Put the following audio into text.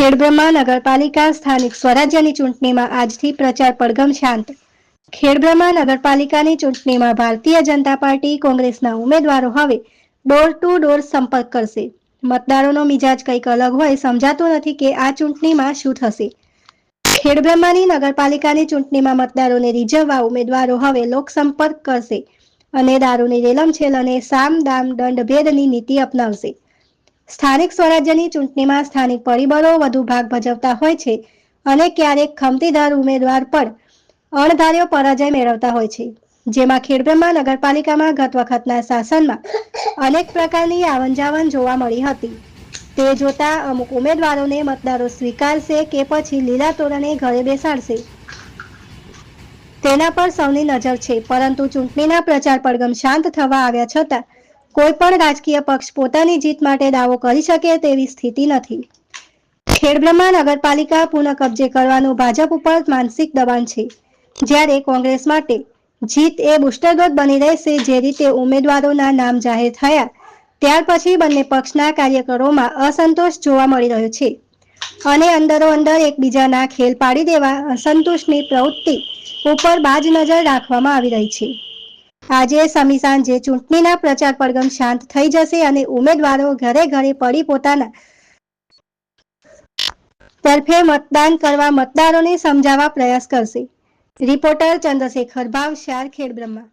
ખેડબ્રહ્મા નગરપાલિકા સ્થાનિક સ્વરાજ્યની ચૂંટણીમાં આજથી પ્રચાર પડઘમ શાંત. ખેડબ્રહ્મા નગરપાલિકાની ચૂંટણીમાં ભારતીય જનતા પાર્ટી કોંગ્રેસના ઉમેદવારો હવે ડોર ટુ ડોર સંપર્ક કરશે. મતદારોનો મિજાજ કંઈક અલગ હોય સમજાતું નથી કે આ ચૂંટણીમાં શું થશે. ખેડબ્રહ્માની નગરપાલિકાની ચૂંટણીમાં મતદારોને રીઝવવા ઉમેદવારો હવે લોકસંપર્ક કરશે અને દારૂની રેલમછેલ અને સામ દામ દંડ ભેદની નીતિ અપનાવશે. સ્થાનિક સ્વરાજ્યની ચૂંટણીમાં સ્થાનિક પરિબળો વધુ ભાગ ભજવતા હોય છે અને ક્યારેક ખમતીદાર ઉમેદવાર પણ અણધાર્યો પરાજય મેળવતા હોય છે. જેમાં ખેડબ્રહ્મા નગરપાલિકામાં ગત વખતના શાસનમાં અનેક પ્રકારની આવનજાવન જોવા મળી હતી. તે જોતા અમુક ઉમેદવારોને મતદારો સ્વીકારશે કે પછી લીલા તોરણે ઘરે બેસાડશે તેના પર સૌની નજર છે. પરંતુ ચૂંટણીના પ્રચાર પડઘમ શાંત થવા આવ્યા છતાં કોઈ પણ રાજકીય પક્ષ પોતાની જીત માટે દાવો કરી શકે તેવી સ્થિતિ નથી. ખેડબ્રહ્મા નગરપાલિકા પુનઃ કબજે કરવાનું ભાજપ ઉપર માનસિક દબાણ છે, જ્યારે કોંગ્રેસ માટે જીત એ બુસ્ટર ડોઝ બની રહેશે. જે રીતે ઉમેદવારોના નામ જાહેર થયા ત્યાર પછી બંને પક્ષના કાર્યકરોમાં અસંતોષ જોવા મળી રહ્યો છે અને અંદરો અંદર એકબીજાના ખેલ પાડી દેવા અસંતોષની પ્રવૃત્તિ ઉપર બાજ નજર રાખવામાં આવી રહી છે. આજે સમી સાંજે ચૂંટણીના પ્રચાર પડઘમ શાંત થઈ જશે અને ઉમેદવારો ઘરે ઘરે પડી પોતાના તરફે મતદાન કરવા મતદારોને સમજાવવા પ્રયાસ કરશે. રિપોર્ટર ચંદ્રશેખર ભાવસાર, ખેડબ્રહ્મા.